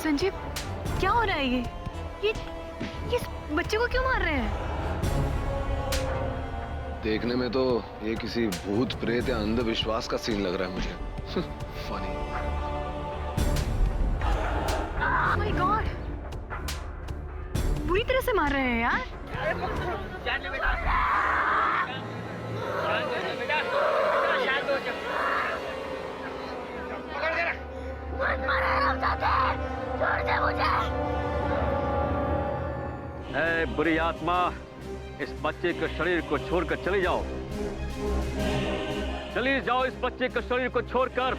संजीव, क्या हो रहा है ये इस बच्चे को क्यों मार रहे हैं? देखने में तो ये किसी भूत प्रेत या अंधविश्वास का सीन लग रहा है मुझे। फनी। माय गॉड, बुरी तरह से मार रहे हैं यार। ऐ बुरी आत्मा, इस बच्चे के शरीर को छोड़कर चली जाओ। चली जाओ इस बच्चे के शरीर को छोड़कर।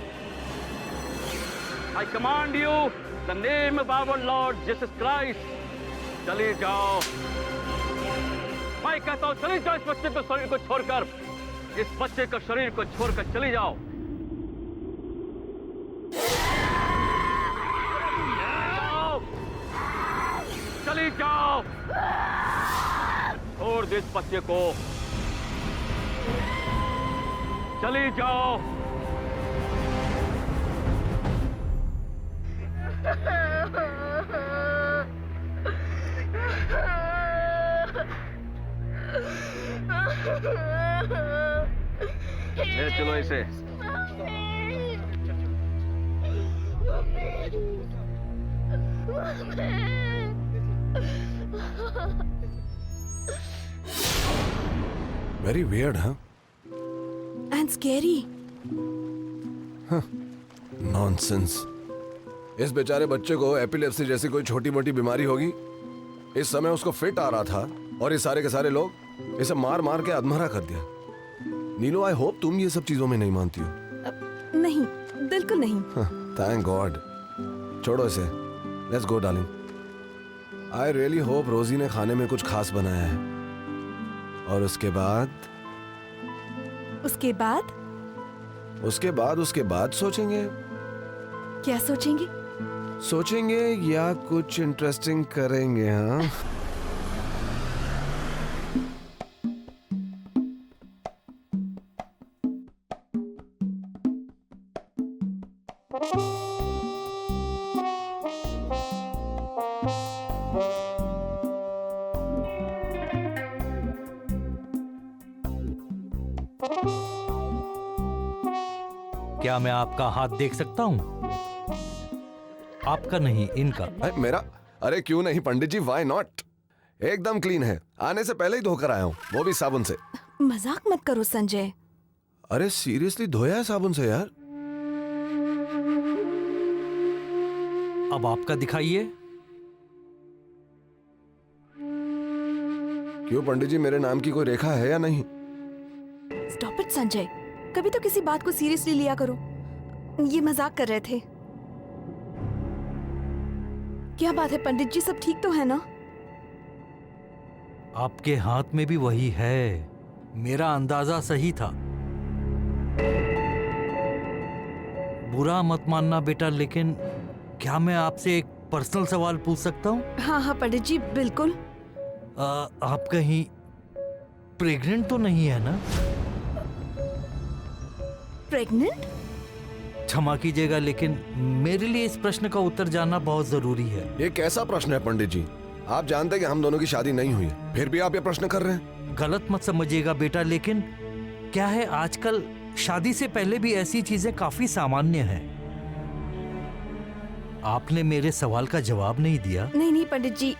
I command you the name of our Lord Jesus Christ, चली जाओ। मैं कहता हूं चली जाओ इस बच्चे के शरीर को छोड़कर। इस बच्चे के शरीर को छोड़कर चली जाओ। चली जाओ। छोड़ दे इस बच्चे को। चली जाओ। ले चलो इसे। वेरी वियर्ड, हाँ? And scary. नॉनसेंस। इस बेचारे बच्चे को एपिलेप्सी जैसी कोई छोटी मोटी बीमारी होगी। इस समय उसको फिट आ रहा था और ये सारे के सारे लोग इसे मार मार के अधमरा कर दिया। नीलो, आई होप तुम ये सब चीजों में नहीं मानती हो। नहीं, बिल्कुल नहीं। Thank God. छोड़ो इसे। Let's go darling. I really hope रोजी ने खाने में कुछ खास बनाया है। और उसके बाद उसके बाद सोचेंगे। क्या सोचेंगे? सोचेंगे या कुछ इंटरेस्टिंग करेंगे। हाँ, क्या मैं आपका हाथ देख सकता हूँ? आपका नहीं, इनका। मेरा? अरे क्यों नहीं पंडित जी, व्हाई नॉट। एकदम क्लीन है। आने से पहले ही धोकर आया हूँ, वो भी साबुन से। मजाक मत करो संजय। अरे सीरियसली धोया है साबुन से यार। अब आपका दिखाइए। क्यों पंडित जी, मेरे नाम की कोई रेखा है या नहीं? स्टॉप इट संजय, कभी तो किसी बात को सीरियसली लिया करो। ये मजाक कर रहे थे। क्या बात है पंडित जी, सब ठीक तो है ना? आपके हाथ में भी वही है। मेरा अंदाजा सही था। बुरा मत मानना बेटा, लेकिन क्या मैं आपसे एक पर्सनल सवाल पूछ सकता हूँ? हाँ हाँ पंडित जी, बिल्कुल। आप कहीं प्रेग्नेंट तो नहीं है ना? प्रेग्नेंट? क्षमा कीजिएगा, लेकिन मेरे लिए इस प्रश्न का उत्तर जानना बहुत जरूरी है। ये कैसा प्रश्न है पंडित जी? आप जानते हैं कि हम दोनों की शादी नहीं हुई, फिर भी आप ये प्रश्न कर रहे हैं। गलत मत समझिएगा बेटा, लेकिन क्या है, आजकल शादी से पहले भी ऐसी चीजें काफी सामान्य हैं। आपने मेरे सवाल का जवाब नहीं दिया। नहीं नहीं पंडित जी,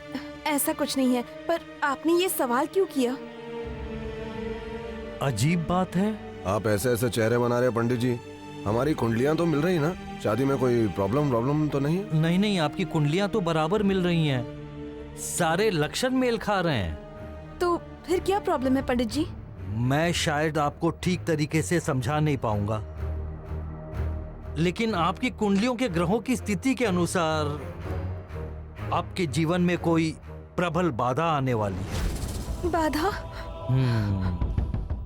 ऐसा कुछ नहीं है, पर आपने ये सवाल क्यों किया? अजीब बात है। आप ऐसे ऐसे चेहरे बना रहे हैं पंडित जी। हमारी कुंडलियां तो मिल रही ना, शादी में कोई प्रॉब्लम तो नहीं है? नहीं नहीं, आपकी कुंडलियां तो बराबर मिल रही हैं, सारे लक्षण मेल खा रहे हैं। तो फिर क्या प्रॉब्लम है पंडित जी? मैं शायद आपको ठीक तरीके से समझा नहीं पाऊंगा, लेकिन आपकी कुंडलियों के ग्रहों की स्थिति के अनुसार आपके जीवन में कोई प्रबल बाधा आने वाली है। बाधा?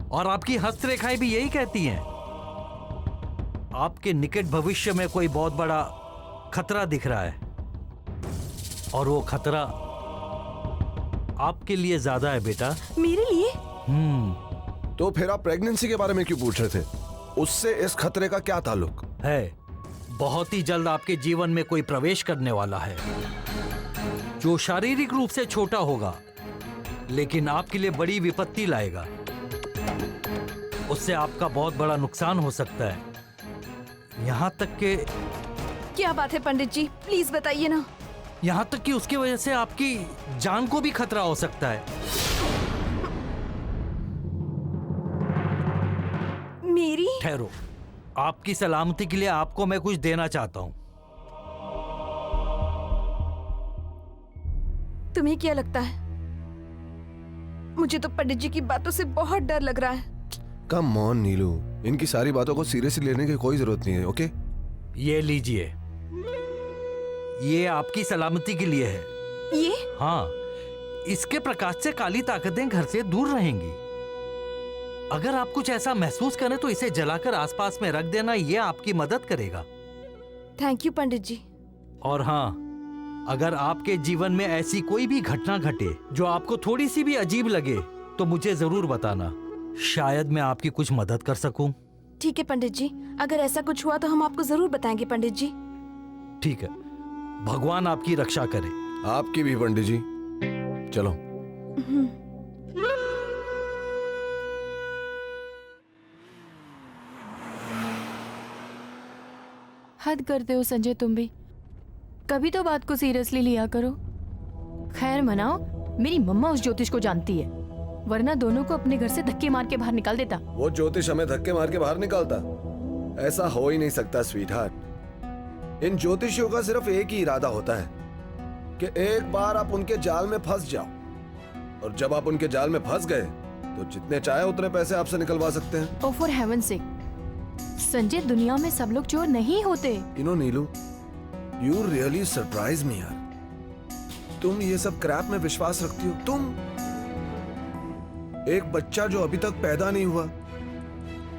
और आपकी हस्तरेखाएं भी यही कहती हैं। आपके निकट भविष्य में कोई बहुत बड़ा खतरा दिख रहा है, और वो खतरा आपके लिए ज्यादा है बेटा। मेरे लिए? तो फिर आप प्रेगनेंसी के बारे में क्यों पूछ रहे थे? उससे इस खतरे का क्या ताल्लुक है? बहुत ही जल्द आपके जीवन में कोई प्रवेश करने वाला है जो शारीरिक रूप से छोटा होगा लेकिन आपके लिए बड़ी विपत्ति लाएगा। उससे आपका बहुत बड़ा नुकसान हो सकता है, यहाँ तक कि क्या बात है पंडित जी, प्लीज बताइए ना। यहाँ तक कि उसकी वजह से आपकी जान को भी खतरा हो सकता है। मेरी? ठहरो, आपकी सलामती के लिए आपको मैं कुछ देना चाहता हूँ। तुम्हें क्या लगता है? मुझे तो पंडित जी की बातों से बहुत डर लग रहा है। कम ऑन नीलू, इनकी सारी बातों को सीरियसली लेने की कोई जरूरत नहीं है, ओके? ये लीजिए, ये आपकी सलामती के लिए है। ये? हाँ, इसके प्रकाश से काली ताकतें घर से दूर रहेंगी। अगर आप कुछ ऐसा महसूस करें तो इसे जलाकर आसपास में रख देना, ये आपकी मदद करेगा। थैंक यू पंडित जी। और हाँ, अगर आपके जीवन में ऐसी कोई भी घटना घटे जो आपको थोड़ी सी भी अजीब लगे तो मुझे जरूर बताना, शायद मैं आपकी कुछ मदद कर सकूं। ठीक है पंडित जी, अगर ऐसा कुछ हुआ तो हम आपको जरूर बताएंगे पंडित जी। ठीक है, भगवान आपकी रक्षा करे। आपकी भी पंडित जी। चलो। हद करते हो संजय तुम भी, कभी तो बात को सीरियसली लिया करो। खैर मनाओ, मेरी मम्मा उस ज्योतिष को जानती है, वरना दोनों को अपने घर से धक्के मार के बाहर निकाल देता। वो ज्योतिष हमें धक्के मार के बाहर निकालता? ऐसा हो ही नहीं सकता स्वीटहार्ट। इन ज्योतिषियों का सिर्फ एक ही इरादा होता है कि एक बार आप उनके जाल में फंस जाओ, और जब आप उनके जाल में फंस गए तो जितने चाहे उतने पैसे आपसे निकलवा सकते हैं। Oh for heaven sake, Sanjay दुनिया में सब लोग चोर नहीं होते। You know Neelu, you really surprise me यार। तुम ये सब क्रैप में विश्वास रखती हो? तुम, एक बच्चा जो अभी तक पैदा नहीं हुआ,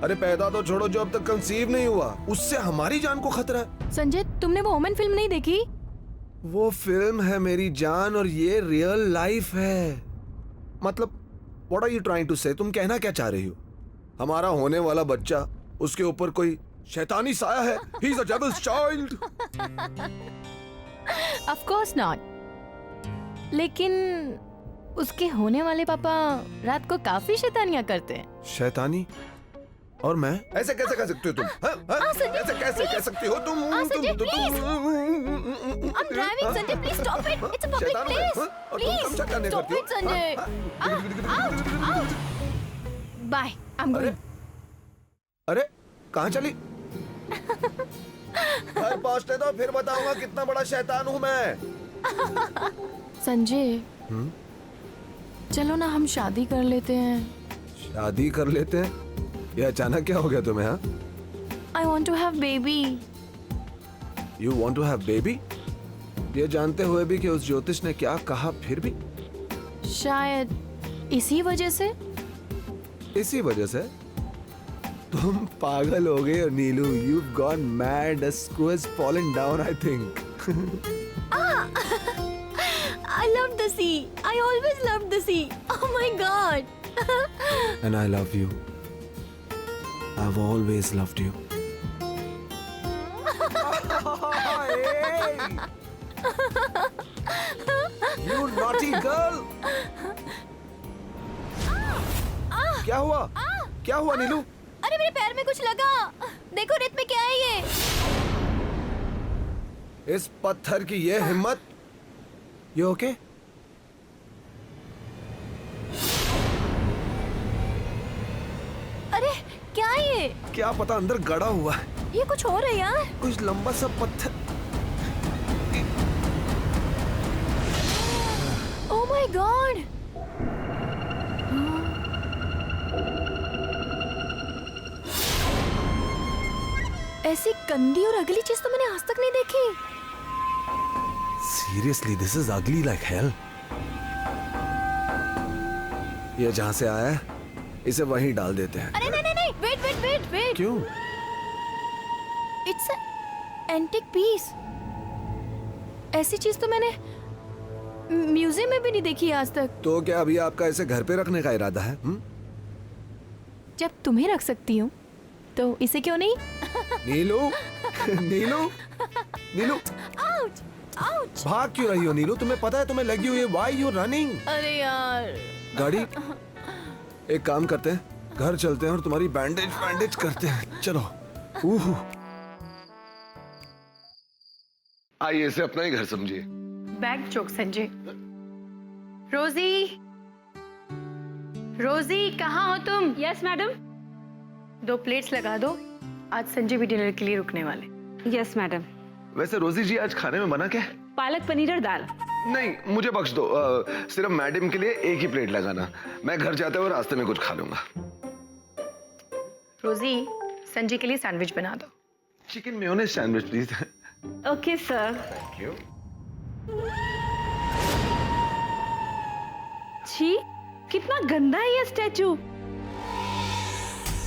अरे पैदा तो छोड़ो, जो अब तक कंसीव नहीं हुआ, उससे हमारी जान को खतरा है। संजय तुमने वो ओमेन फिल्म नहीं देखी? वो फिल्म है मेरी जान, और ये रियल लाइफ है। मतलब what are you trying to say? तुम कहना क्या चाह रही हो? हमारा होने वाला बच्चा, उसके ऊपर कोई शैतानी साया है? He is a devils child. Of course not, लेकिन उसके होने वाले पापा रात को काफी शैतानियां करते हैं। शैतानी? और मैं? ऐसे कैसे कह सकती हो तुम? ऐसे कैसे कह सकती हो तुम? Sanjay, please. I'm driving, Sanjay. Please stop it. It's a public place. Please stop it, Sanjay. Out. Bye. I'm going. अरे कहाँ चली? घर पहुँचने दो, फिर बताऊंगा कितना बड़ा शैतान हूँ मैं। संजय, चलो ना हम शादी कर लेते हैं। शादी कर लेते हैं? ये अचानक क्या हो गया तुम्हें? हाँ, I want to have baby. You want to have baby? ये जानते हुए भी कि उस ज्योतिष ने क्या कहा, फिर भी? शायद इसी वजह से। इसी वजह से? तुम पागल हो गए हो नीलू। You've gone mad. A screw has fallen down, I think. I love the sea. I always loved the sea. Oh my God. And I love you. I've always loved you. Hey! You naughty girl! क्या हुआ? क्या हुआ नीलू? अरे मेरे पैर में कुछ लगा। देखो रेत में क्या है ये? इस पत्थर की ये हिम्मत। You okay? अरे क्या है ये? क्या पता, अंदर गड़ा हुआ है ये कुछ और है यार। कुछ लंबा सा पत्थर। Oh my God. ऐसी गंदी और अगली चीज तो मैंने आज तक नहीं देखी। Seriously, this is ugly like hell. ये जहाँ से आया है, इसे वहीं डाल देते हैं। अरे नहीं नहीं नहीं, वेट वेट वेट वेट। क्यों? It's antique piece. ऐसी चीज तो मैंने म्यूजियम में भी नहीं देखी आज तक। तो क्या अभी आपका इसे घर पे रखने का इरादा है? जब तुम्हें रख सकती हूँ तो इसे क्यों नहीं? नीलू, नीलू, नीलू, आउच, आउच। भाग क्यों रही हो नीलू? तुम्हें पता है तुम्हें लगी हुई है। Why you running? अरे यार, गाड़ी, एक काम करते हैं, घर चलते हैं और तुम्हारी बैंडेज करते हैं। चलो। आइए, इसे अपना ही घर समझिए। बैग चौक संजय। रोजी, रोजी कहाँ हो तुम? Yes madam. 2 प्लेट्स लगा दो, आज संजय भी डिनर के लिए रुकने वाले। Yes madam. वैसे रोजी जी, आज खाने में बना क्या है? पालक पनीर और दाल। नहीं, मुझे बख्श दो। सिर्फ मैडम के लिए एक ही प्लेट लगाना। मैं घर जाते हुए रास्ते में कुछ खा लूंगा। रोजी, संजय के लिए सैंडविच बना दो। Chicken mayonnaise sandwich please. Okay sir. Thank you. छी, कितना गंदा है ये स्टैचू।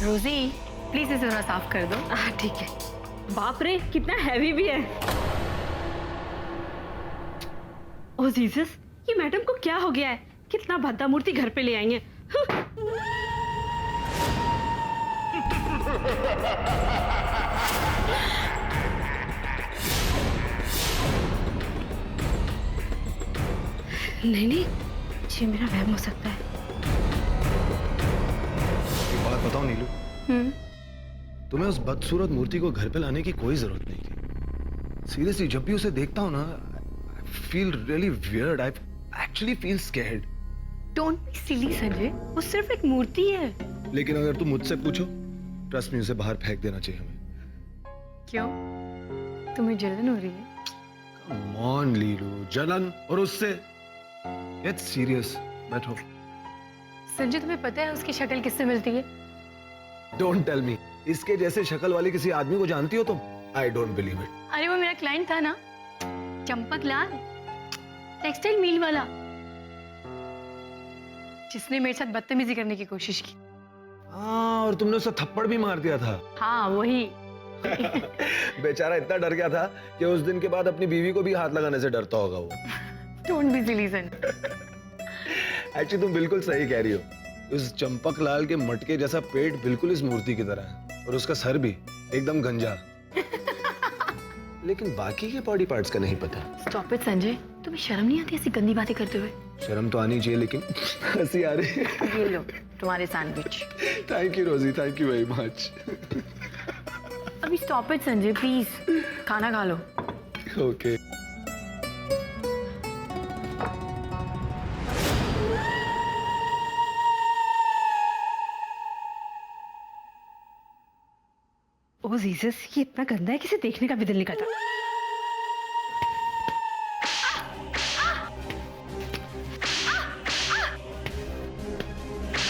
रोजी, प्लीज इसे थोड़ा साफ कर दो। ठीक है। बाप रे, कितना हैवी भी है। ओ जीसस, ये मैडम को क्या हो गया है? कितना भद्दा मूर्ति घर पे ले आएंगे। नहीं नहीं, ये मेरा वहम हो सकता है। एक बात बताओ नीलू, तुम्हें उस बदसूरत मूर्ति को घर पे लाने की कोई जरूरत नहीं थी। सीरियसली, जब भी उसे देखता हूँ ना, I feel really weird. I actually feel scared. Don't be silly Sanjay, वो सिर्फ एक मूर्ति है। लेकिन अगर तुम मुझसे पूछो, ट्रस्ट मी, उसे बाहर फेंक देना चाहिए हमें। क्यों? तुम्हें जलन हो रही है? Come on, लीलू, जलन और उससे। Get serious, बैठो। संजय, तुम्हें पता है उसकी शक्ल किससे मिलती है? Don't tell me, इसके जैसे शक्ल वाले किसी आदमी को जानती हो तुम? I don't believe it. अरे वो मेरा क्लाइंट था ना, चंपक लाल, टेक्सटाइल मिल वाला, जिसने मेरे साथ बदतमीजी करने की कोशिश की। हाँ, और तुमने उसे थप्पड़ भी मार दिया था। हाँ, वही। बेचारा इतना डर गया था कि उस दिन के बाद अपनी बीवी को भी हाथ लगाने से डरता होगा वो। Don't be silly Sanjay. Actually तुम बिल्कुल सही कह रही हो। उस चंपक लाल के मटके जैसा पेट बिल्कुल इस मूर्ति की तरह है, और उसका सर भी एकदम गंजा। लेकिन बाकी के बॉडी पार्ट्स का नहीं पता। स्टॉप इट संजय, तुम्हें शर्म नहीं आती ऐसी गंदी बातें करते हुए? शर्म तो आनी चाहिए, लेकिन हंसी आ रही है। ये लो तुम्हारे सैंडविच। थैंक यू रोजी, थैंक यू वेरी मच। अभी स्टॉप इट संजय, प्लीज खाना खा लो। ओके। ओ जीसस, ये इतना गंदा है, किसी देखने का भी दिल नहीं करता।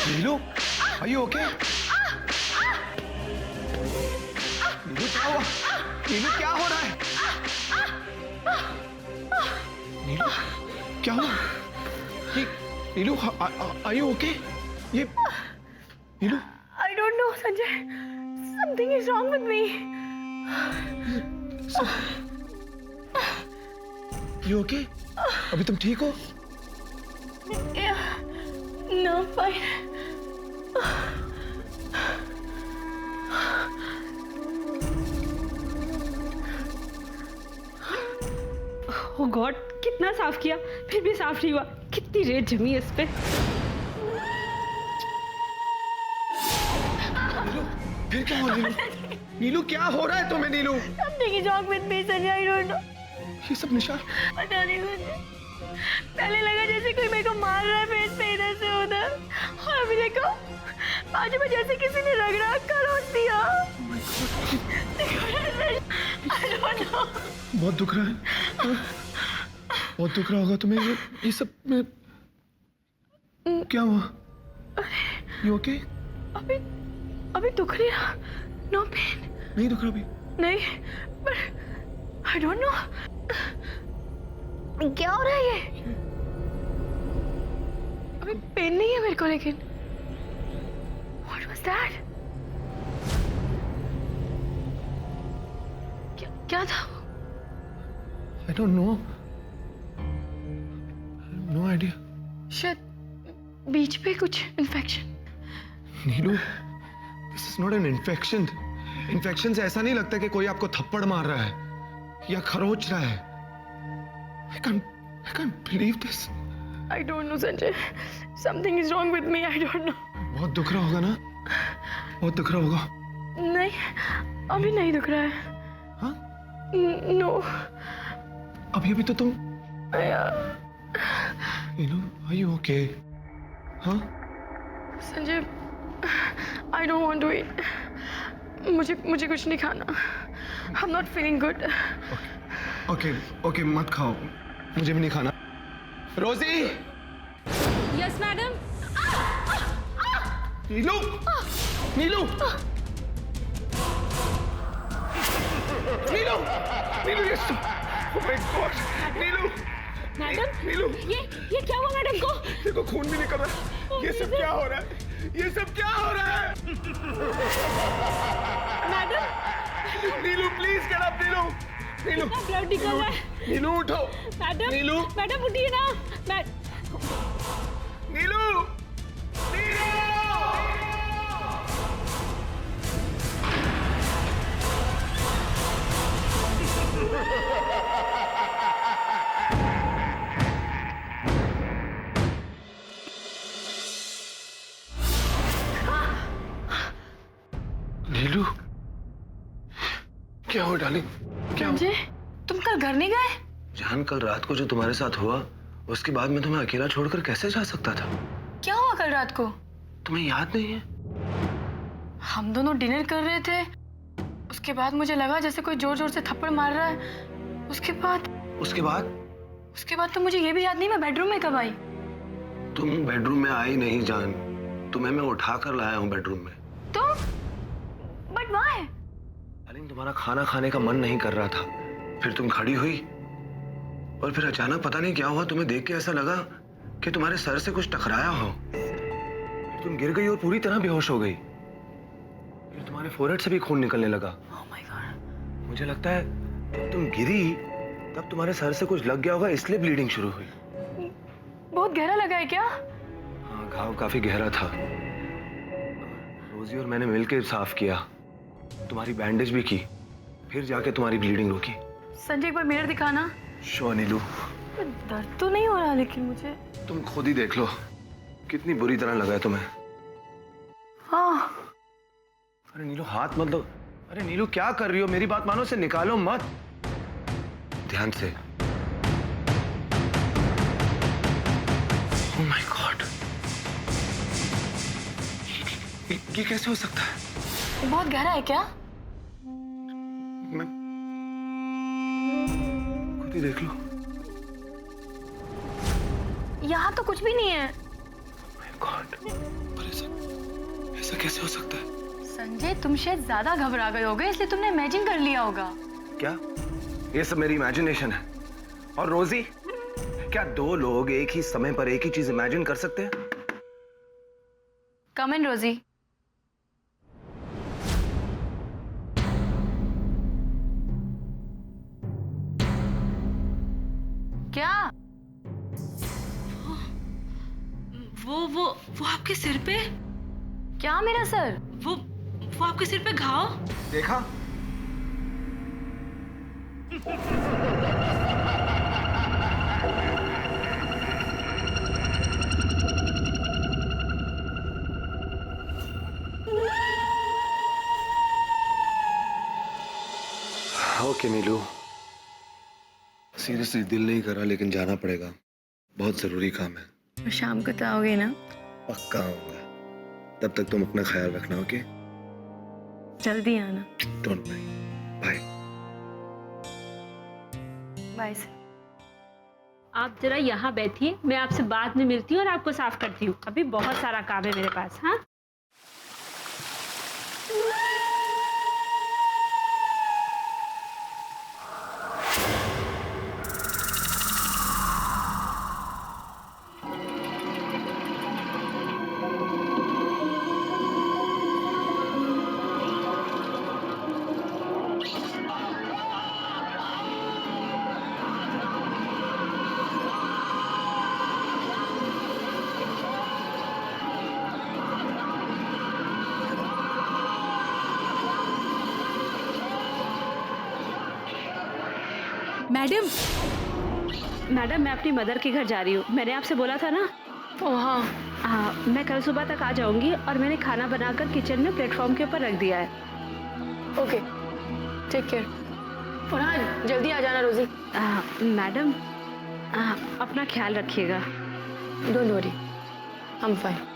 नीलू, are you okay? नीलू, क्या हुआ? नीलू, क्या हो रहा है? नीलू, क्या हुआ? ये नीलू, are you okay? ये नीलू, I don't know Sanjay, something is wrong with me. you okay? अभी तुम ठीक हो? Yeah, no, fine. ओ गॉड, कितना साफ किया फिर भी साफ नहीं हुआ। कितनी रेत जमी है इस पे। नीलू, फिर क्या हुआ नीलू? नीलू, क्या हो रहा है तुम्हें नीलू? Something is wrong with me Sanjay, I don't know. ये सब निशा? पता नहीं मुझे। पहले लगा जैसे कोई मेरे को मार रहा है फेस पे इधर से उधर, और अभी देखो बाजू में जैसे किसी ने रगड़ा कर रोक दिया। I don't know. बहुत दुख रहा है। बहुत दुख रहा होगा तुम्हें। ये सब में क्या हुआ? You okay? अभी दुख रही है, no pain. नहीं दुख रहा अभी? नहीं, पर I don't know. क्या हो रहा है ये? अभी पेन नहीं है मेरे को, लेकिन What was that? क्या था? I don't know. No idea. शायद बीच पे कुछ infection. Neelu, this is not an infection. Infection से ऐसा नहीं लगता कि कोई आपको थप्पड़ मार रहा है या खरोच रहा है। I can't believe this. I don't know, Sanjay. Something is wrong with me. I don't know. बहुत दुख रहा होगा ना? बहुत दुख रहा होगा। नहीं, अभी नहीं दुख रहा है। हाँ? नो। अभी अभी तो तुम नीलू, are you okay? हाँ? Sanjay, I don't want to eat. मुझे कुछ नहीं खाना। I'm not feeling good. Okay मत खाओ, मुझे भी नहीं खाना। रोजी! Yes, madam. नीलू! नीलू! नीलू! नीलू ये सब! Oh my God! Neelu! Madam, Neelu! ये क्या हुआ मैडम को? देखो खून भी निकल रहा है। ये सब क्या हो रहा है? ये सब क्या हो रहा है? Madam, Neelu please get up Neelu! Neelu! Blood निकल रहा है। नीलू उठो! मैडम, नीलू! मैडम उठिए ना। नीलू! नीलू! नीलू क्या हुआ डार्लिंग? क्या हुआ? संजय, तुम कल घर नहीं गए? जान कल रात को जो तुम्हारे साथ हुआ उसके बाद मैं तुम्हें अकेला छोड़कर कैसे जा सकता था? क्या हुआ कल रात को? तुम्हें याद नहीं है? हम दोनों डिनर कर रहे थे, उसके बाद मुझे लगा जैसे कोई जोर जोर से थप्पड़ मार रहा है। उसके बाद तो मुझे ये भी याद नहीं मैं बेडरूम में कब आई। तुम बेडरूम में आई नहीं जान, तुम्हें मैं उठा कर लाया हूँ बेडरूम में। तो बट व्हाई? डार्लिंग तुम्हारा खाना खाने का मन नहीं कर रहा था, फिर तुम खड़ी हुई और फिर अचानक पता नहीं क्या हुआ, तुम्हें देख के ऐसा लगा कि तुम्हारे सर से कुछ टकराया हो। फिर तुम गिर गई और पूरी तरह बेहोश हो गई। फिर तुम्हारे फोरहेड से भी खून निकलने लगा। Oh my God. मुझे लगता है जब तुम गिरी तब तुम्हारे सर से कुछ लग गया होगा, इसलिए ब्लीडिंग शुरू हुई। बहुत गहरा लगा है क्या? हाँ, घाव काफी गहरा था। रोजी और मैंने मिलकर साफ किया, तुम्हारी बैंडेज भी की, फिर जाके तुम्हारी ब्लीडिंग रुकी। संजय, एक बार मिरर दिखाना। श्योर नीलू। दर्द तो नहीं हो रहा लेकिन मुझे। तुम खुद ही देख लो कितनी बुरी तरह लगा है तुम्हें। हाँ। अरे नीलू हाथ मत लो। अरे नीलू क्या कर रही हो? मेरी बात मानो, से निकालो मत। ध्यान से। ओह माय गॉड, ये कैसे हो सकता है? बहुत गहरा है क्या? मैं खुद ही देख लो। यहाँ तो कुछ भी नहीं है। माय गॉड, पर ऐसा कैसे हो सकता है? संजय, तुम शायद ज्यादा घबरा गए होगे इसलिए तुमने इमेजिन कर लिया होगा। क्या ये सब मेरी इमेजिनेशन है? और रोजी, क्या दो लोग एक ही समय पर एक ही चीज इमेजिन कर सकते हैं? कम इन रोजी। क्या? वो आपके सिर पे? क्या मेरा सर? वो आपके सिर पे घाव? देखा? ओके नीलू, सीरियसली दिल नहीं कर रहा लेकिन जाना पड़ेगा, बहुत जरूरी काम है। शाम को तो आओगे ना? पक्का आऊंगा। तब तक तुम अपना ख्याल रखना, ओके? जल्दी आना। Don't worry. बाय। बाय। आप जरा यहाँ बैठिए, मैं आपसे बाद में मिलती हूँ और आपको साफ करती हूँ। अभी बहुत सारा काम है मेरे पास। हाँ, मैडम, मैडम मैं अपनी मदर के घर जा रही हूँ, मैंने आपसे बोला था ना। ओ हाँ, हाँ, मैं कल सुबह तक आ जाऊंगी और मैंने खाना बनाकर किचन में प्लेटफॉर्म के ऊपर रख दिया है। Okay, take care. और हाँ, जल्दी आ जाना रोजी। मैडम अपना ख्याल रखिएगा। Don't worry, I am fine.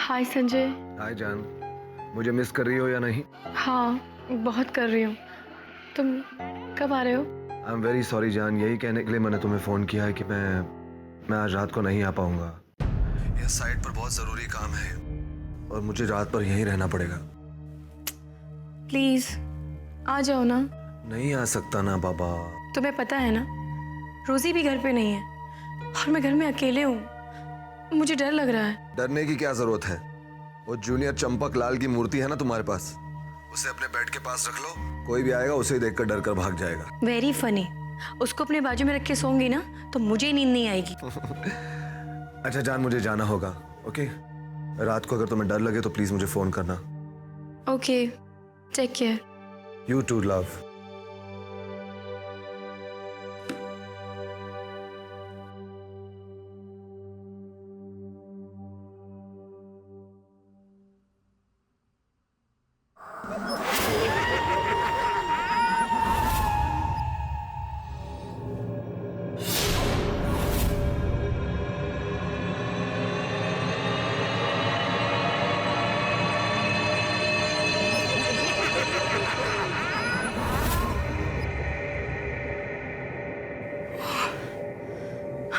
Hi Sanjay. Hi जान, मुझे मिस कर रही हो या नहीं? हाँ, बहुत कर रही हूँ। तुम कब आ रहे हो? आई एम वेरी सॉरी जान, यही कहने के लिए मैंने तुम्हें फ़ोन किया है कि मैं आज रात को नहीं आ पाऊंगा। यह साइट पर बहुत ज़रूरी काम है और मुझे रात पर यहीं रहना पड़ेगा। प्लीज आ जाओ ना। नहीं आ सकता ना बाबा। तुम्हें पता है ना, रोजी भी घर पे नहीं है और मैं घर में अकेले हूँ। मुझे डर लग रहा है। डरने की क्या जरूरत है? वो जूनियर चंपक लाल की मूर्ति है ना तुम्हारे पास, उसे अपने बेड के पास रख लो। कोई भी आएगा उसे देखकर डर कर भाग जाएगा। Very funny. उसको अपने बाजू में रख के सोऊंगी ना तो मुझे नींद नहीं आएगी। अच्छा जान, मुझे जाना होगा। ओके, रात को अगर तुम्हें डर लगे तो प्लीज मुझे फोन करना। Okay, take care. You too love.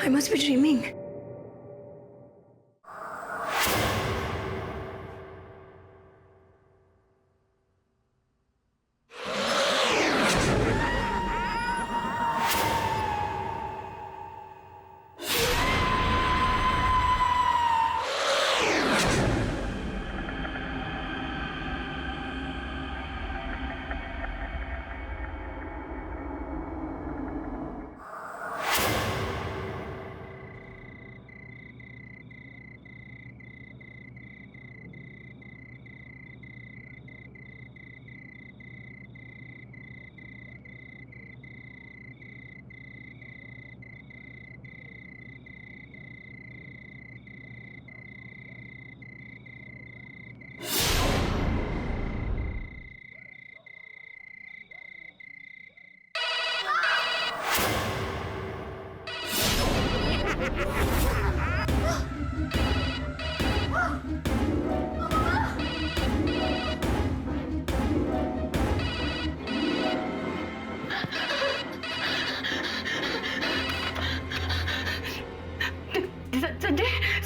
I must be dreaming.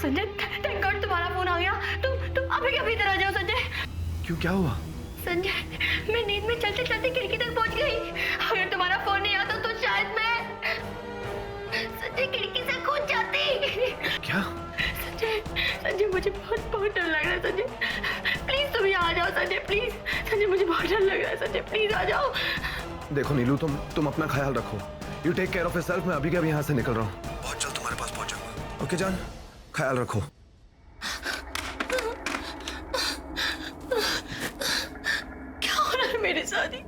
Sanjay, thank God तुम्हारा फोन आ गया। तुम अभी अभी इधर आ जाओ संजय। क्यों, क्या हुआ? संजय, मैं नींद में चलते चलते खिड़की तक पहुंच गई। अगर तुम्हारा फोन नहीं आता तो शायद मैं संजय खिड़की से कूद जाती। क्या? संजय मुझे बहुत बहुत डर लग रहा है संजय। प्लीज तुम यहाँ आ जाओ संजय, प्लीज। संजय मुझे बहुत डर लग रहा है संजय, प्लीज आ जाओ। देखो नीलू, तुम अपना ख्याल रखो। You take care of yourself. मैं अभी के अभी यहाँ से निकल रहा हूँ, बहुत जल्द तुम्हारे पास पहुंच जाऊंगा। ओके जान, ख्याल रखो। क्या हो रहा है मेरे साथ?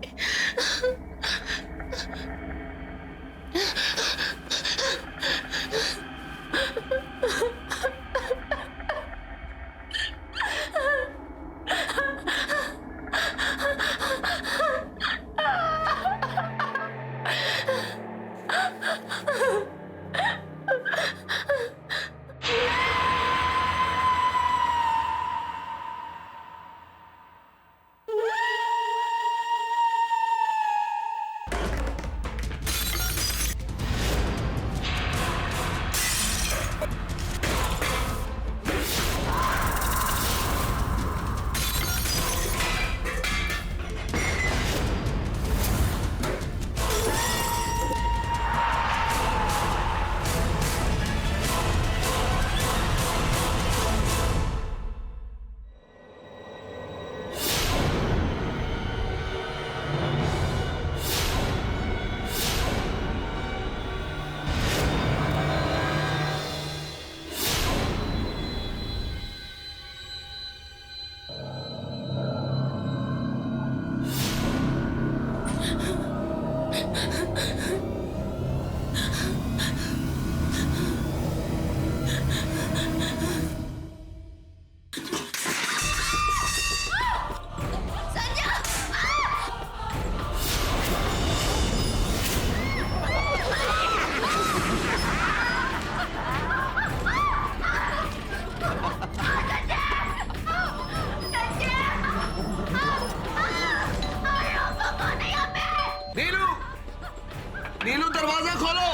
नीलू दरवाजा खोलो।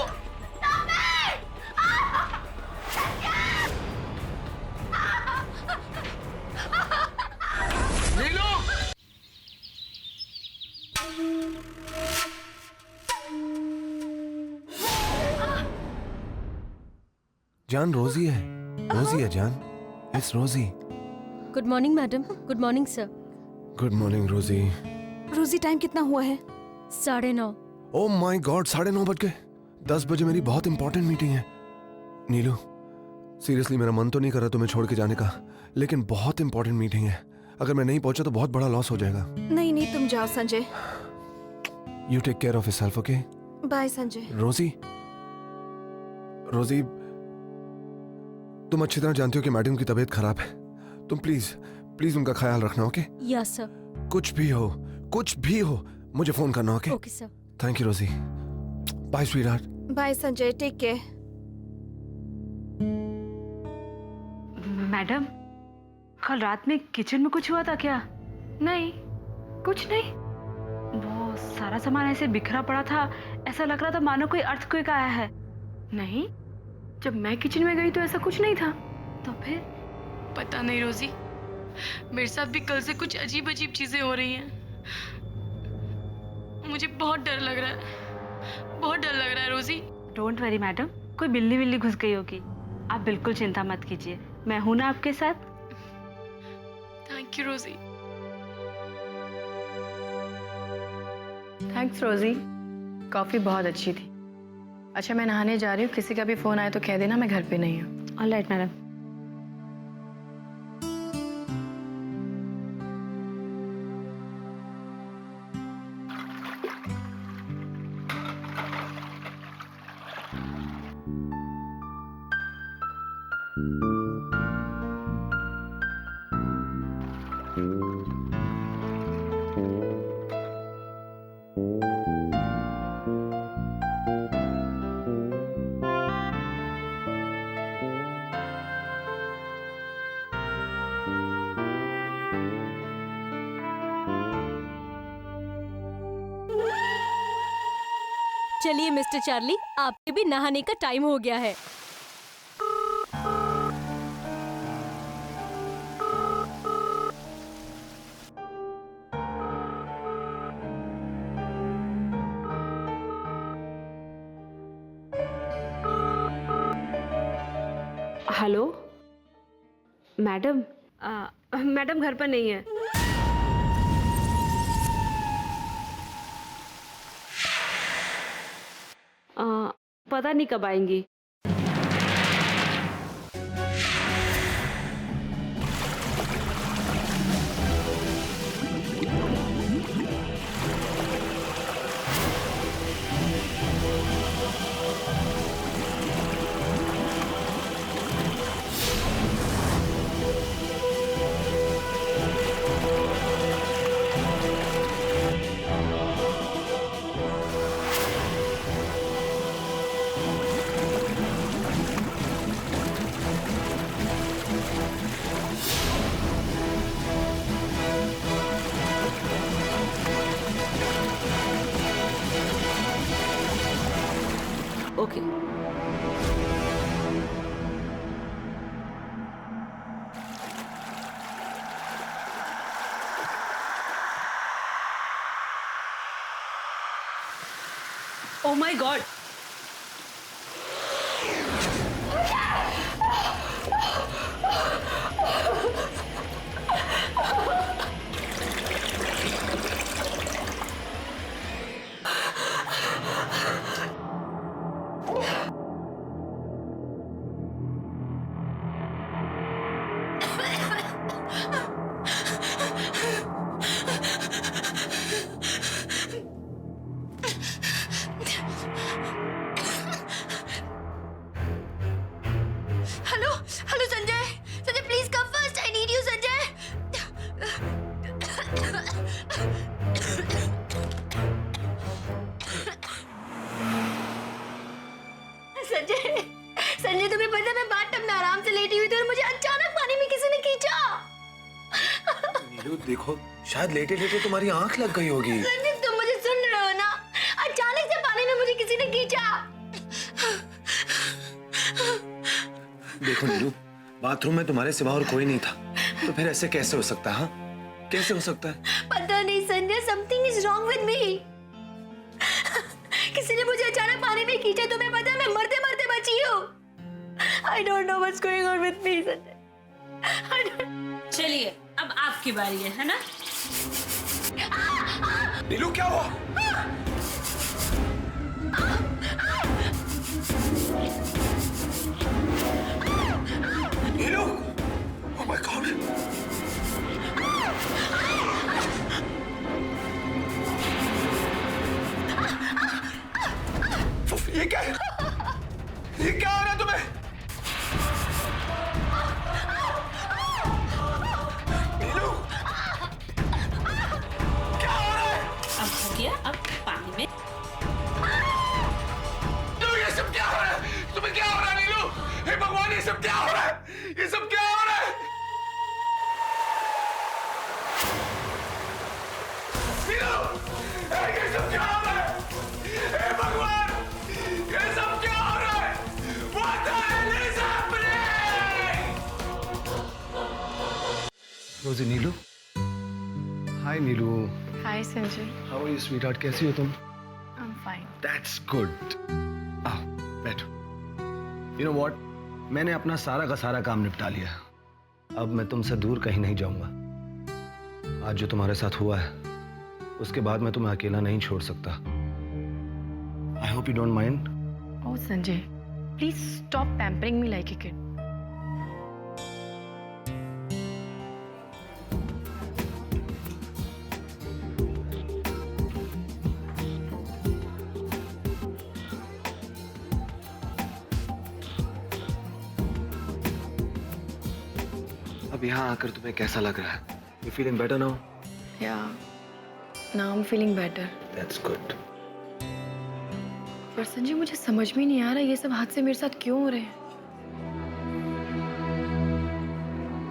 नीलू। जान रोजी है, रोजी है जान, इट्स रोजी। Good morning madam. Good morning sir. Good morning रोजी। रोजी टाइम कितना हुआ है? 9:30। ओ माय गॉड, 9:30 बज गए। 10 बजे मेरी बहुत इंपॉर्टेंट मीटिंग है। नीलू सीरियसली मेरा मन तो नहीं कर रहा तुम्हें छोड़ के जाने का, लेकिन बहुत इंपॉर्टेंट मीटिंग है। अगर मैं नहीं पहुंचा तो बहुत बड़ा लॉस हो जाएगा। नहीं नहीं, तुम जाओ Sanjay. You take care of yourself, okay? Bye Sanjay. Rosie, Rosie तुम अच्छी तरह जानती हो कि मैडम की तबीयत खराब है। तुम प्लीज प्लीज उनका ख्याल रखना, ओके? Yes sir. कुछ भी हो मुझे फोन करना, okay? Okay sir. Thank you Rosie. Bye sweetheart. Bye Sanjay, take care. Madam, कल रात में किचन में कुछ हुआ था क्या? नहीं, कुछ नहीं। वो सारा सामान ऐसे बिखरा पड़ा था, ऐसा लग रहा था मानो कोई अर्थक्वेक आया है। नहीं, जब मैं किचन में गई तो ऐसा कुछ नहीं था। तो फिर? पता नहीं रोजी, मेरे साथ भी कल से कुछ अजीब अजीब चीजें हो रही हैं। मुझे बहुत डर लग रहा है, बहुत डर लग रहा है रोजी। डोंट वरी मैडम, कोई बिल्ली विल्ली घुस गई होगी। आप बिल्कुल चिंता मत कीजिए, मैं हूं ना आपके साथ। थैंक यू रोजी। थैंक्स रोजी, कॉफी बहुत अच्छी थी। अच्छा मैं नहाने जा रही हूँ, किसी का भी फोन आए तो कह देना मैं घर पे नहीं हूँ। Alright madam. चलिए मिस्टर चार्ली, आपके भी नहाने का टाइम हो गया है। हेलो मैडम, मैडम घर पर नहीं है। पता नहीं कब आएंगी। Okay. Oh my God, hello hello Sanjay, Sanjay please come first, I need you Sanjay. Sanjay, Sanjay तुम्हें पता है मैं बाथटब में आराम से लेटी हुई थी और मुझे अचानक पानी में किसी ने खींचा। नीलू देखो, शायद लेटे लेटे तुम्हारी आंख लग गई होगी। संजय तुम मुझे सुन रहे हो ना? अचानक से पानी में मुझे किसी ने देखो नीलू, बाथरूम में तुम्हारे सिवा और कोई नहीं था, तो फिर ऐसे कैसे हो सकता है? हाँ, कैसे हो सकता है? पता नहीं Sanjay, something is wrong with me. किसी ने मुझे अचानक पानी में खींचा, तुम्हें पता है मैं मरते मरते बची हूँ। I don't know what's going on with me Sanjay. चलिए अब आपकी बारी है ना? नीलू क्या हुआ? नीलू, ओह माय गॉड! ये क्या है? ये क्या हो रहा है तुम्हें? नीलू, क्या हो रहा है? अब हो गया, अब पानी में। नीलू, ये सब क्या हो रहा है? तुम्हें क्या हो रहा है नीलू? हे भगवान, ये सब क्या हो रहा है? ये सब क्या हो रहा है? नीलू, ये सब क्या हो रहा है? हे भगवान, ये सब क्या हो रहा है? What the hell is happening? Rosie, Neelu. Hi Neelu. Hi Sanjay, how are you sweetheart? कैसी हो तुम? I am fine. That's good. आओ, बैठो। You know what? मैंने अपना सारा का सारा काम निपटा लिया। अब मैं तुमसे दूर कहीं नहीं जाऊंगा। आज जो तुम्हारे साथ हुआ है, उसके बाद मैं तुम्हें अकेला नहीं छोड़ सकता। I hope you don't mind. Oh Sanjay, please stop pampering me like a kid. अब यहाँ आकर तुम्हें कैसा लग रहा है? You feeling better now? Yeah, now I'm feeling better. That's good. पर संजय मुझे समझ में नहीं आ रहा ये सब हादसे मेरे साथ क्यों हो रहे हैं।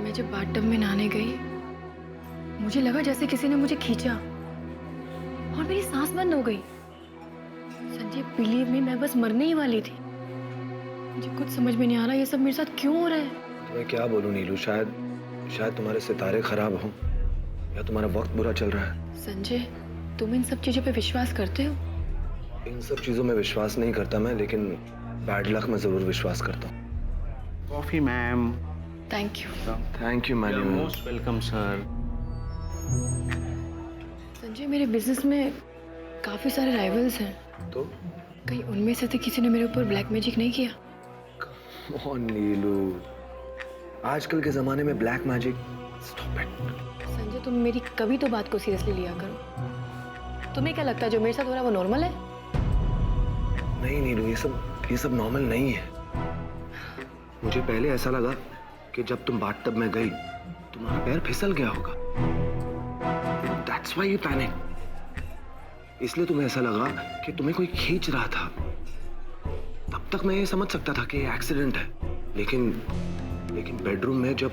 मैं जब बाथटब में नहाने गई, मुझे लगा जैसे किसी ने मुझे खींचा और मेरी सांस बंद हो गई। संजय बिलीव मी, मैं बस मरने ही वाली थी। मुझे कुछ समझ में नहीं आ रहा ये सब मेरे साथ क्यों हो रहा है। मैं क्या बोलूं नीलू, शायद तुम्हारे सितारे खराब हों या तुम्हारा वक्त बुरा चल रहा है। संजय, तुम इन सब चीजों पे विश्वास करते हो? इन सब चीजों में विश्वास नहीं करता मैं, लेकिन बैड लक में जरूर विश्वास करता हूँ। Coffee ma'am. Thank you. Thank you madam. Most welcome sir. Sanjay, मेरे बिजनेस में काफी सारे राइवल्स हैं, तो कहीं उनमें से तो किसी ने मेरे ऊपर ब्लैक मैजिक नहीं किया? Come on, नीलू, आजकल के जमाने में black magic, stop it. Sanjay, तुम मेरी कभी तो बात को सीरियसली लिया करो। तुम्हें क्या लगता है जो मेरे साथ हो रहा है वो नॉर्मल है? नहीं नीलू, ये सब नॉर्मल नहीं है। मुझे पहले ऐसा लगा कि जब तुम बाथटब में गई तुम्हारा पैर फिसल गया होगा। That's why you panic. इसलिए तुम्हें ऐसा लगा कि तुम्हें कोई खींच रहा था। तब तक मैं ये समझ सकता था कि ये एक्सीडेंट है, लेकिन बेडरूम में जब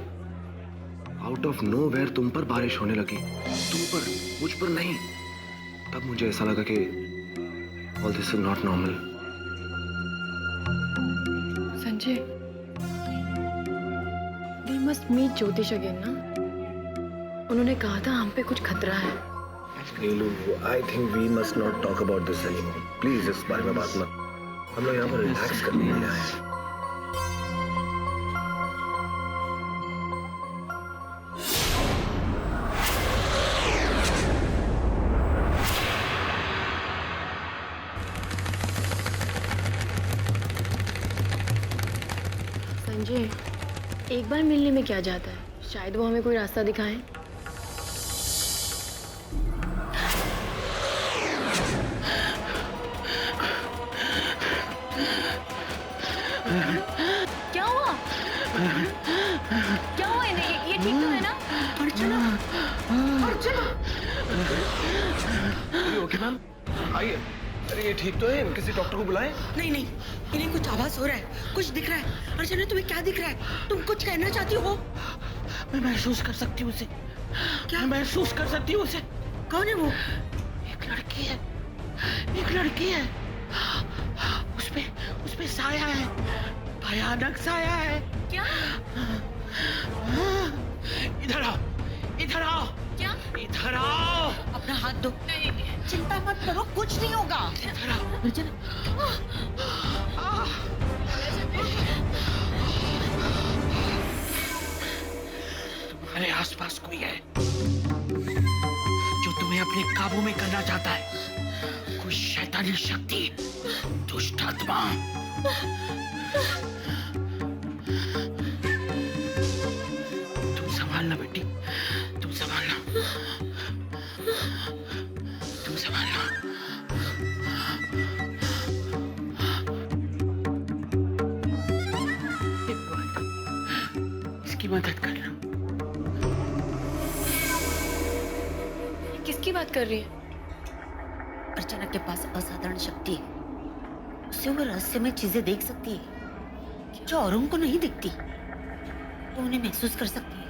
आउट ऑफ नोवेयर तुम पर बारिश होने लगी, तुम पर, मुझ पर नहीं, तब मुझे ऐसा लगा कि all this is not normal. Sanjay, we must meet jyotish again ना? उन्होंने कहा था हम पे कुछ खतरा है। Neelu, I think we must not talk about this anymore. Please इस बारे में बात मत। हम लोग यहाँ पर रिलैक्स करने के लिए आए हैं। संजय, एक बार मिलने में क्या जाता है? शायद वो हमें कोई रास्ता दिखाएं। क्या हुआ? क्या हुआ इन्हें? ये ठीक तो है ना? अर्चना, अर्चना। ओके मैम, आइए। अरे ये ठीक तो है, किसी डॉक्टर को बुलाएं? नहीं नहीं, इन्हें कुछ आवाज हो रहा है, कुछ दिख रहा है। अर्चना, तुम्हें क्या दिख रहा है? तुम कुछ कहना चाहती हो? मैं महसूस कर सकती हूँ उसे। क्या? मैं महसूस कर सकती हूँ उसे। कौन है वो? एक लड़की है, एक लड़की है। उसपे साया है, भयानक साया है। क्या? इधर आओ, इधर आओ, क्या? इधर आओ। अपना हाथ दो। चिंता मत करो, कुछ नहीं होगा। इधर आओ। अर्चना, तुम्हारे आसपास कोई है जो तुम्हें अपने काबू में करना चाहता है। कोई शैतानी शक्ति, दुष्ट आत्मा। तुम संभालना बेटी, तुम संभालना, तुम संभालना। हे भगवान, इसकी मदद करना। किसकी बात कर रही है? अर्चना के पास असाधारण शक्ति है। उससे वो रहस्यमय चीजें देख सकती है जो औरों को नहीं दिखती। वो उन्हें महसूस कर सकती है।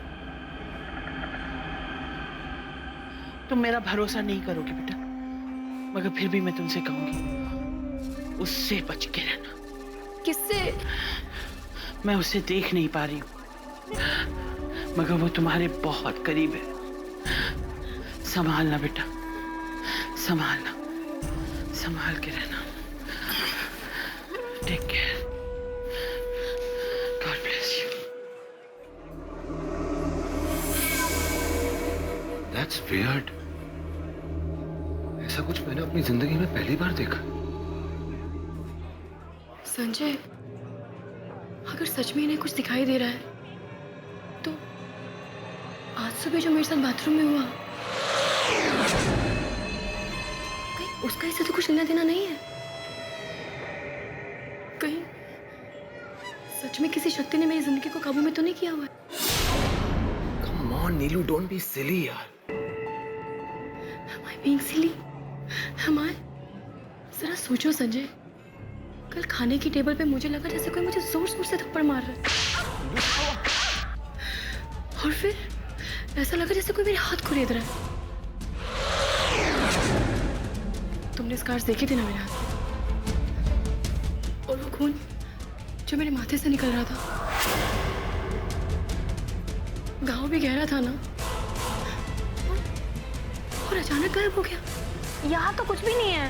तुम मेरा भरोसा नहीं करोगे बेटा, मगर फिर भी मैं तुमसे कहूंगी, उससे बच के रहना। किससे? मैं उसे देख नहीं पा रही हूं, मगर वो तुम्हारे बहुत करीब है। संभालना बेटा, संभालना, संभाल के रहना। Take care. God bless you. That's weird. ऐसा कुछ मैंने अपनी जिंदगी में पहली बार देखा। संजय, अगर सच में इन्हें कुछ दिखाई दे रहा है तो आज सुबह जो मेरे साथ बाथरूम में हुआ, कहीं उसका इससे तो कुछ लेना देना नहीं है? कहीं सच में किसी शक्ति ने मेरी जिंदगी को काबू में तो नहीं किया हुआ है? Come on Neelu, don't be silly यार। Am I being silly? Am I? जरा सोचो संजय, कल खाने की टेबल पे मुझे लगा जैसे कोई मुझे जोर जोर से थप्पड़ मार रहा है, और फिर ऐसा लगा जैसे कोई मेरे हाथ कुरेद रहा है। तुमने स्कार्स देखे थे ना मेरे हाथ, और वो खून जो मेरे माथे से निकल रहा था, घाव भी गहरा था ना, और अचानक गायब हो गया। यहाँ तो कुछ भी नहीं है।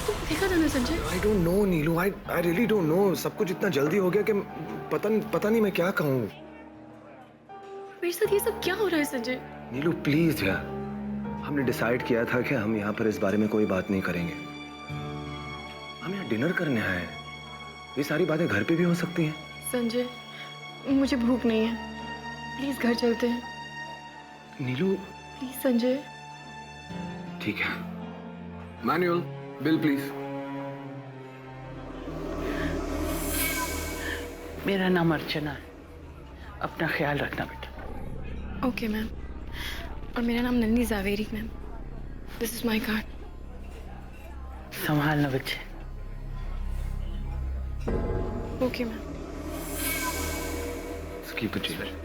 तुमने देखा था ना Sanjay? I don't know Neelu, I really don't know। सब कुछ इतना जल्दी हो गया कि पता नहीं मैं क्या कहूँ। मेरे साथ ये सब क्या हो रहा है संजय? नीलू प्लीज यार, हमने डिसाइड किया था कि हम यहाँ पर इस बारे में कोई बात नहीं करेंगे। हम यहाँ डिनर करने आए हैं। ये सारी बातें घर पे भी हो सकती हैं। संजय, मुझे भूख नहीं है, प्लीज घर चलते हैं। नीलू प्लीज संजय। ठीक है। Manual bill please. मेरा नाम अर्चना है, अपना ख्याल रखना बेटा। Okay ma'am. और मेरा नाम Nandi Javeri ma'am. This is my card. संभालना बच्चे। Okay ma'am. Keep it here.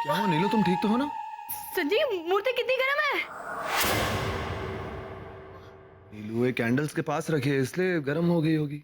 क्या हुआ नीलू, तुम ठीक तो हो ना? संजय, मूर्ति कितनी गर्म है? नीलू ये कैंडल्स के पास रखी है इसलिए गर्म हो गई होगी।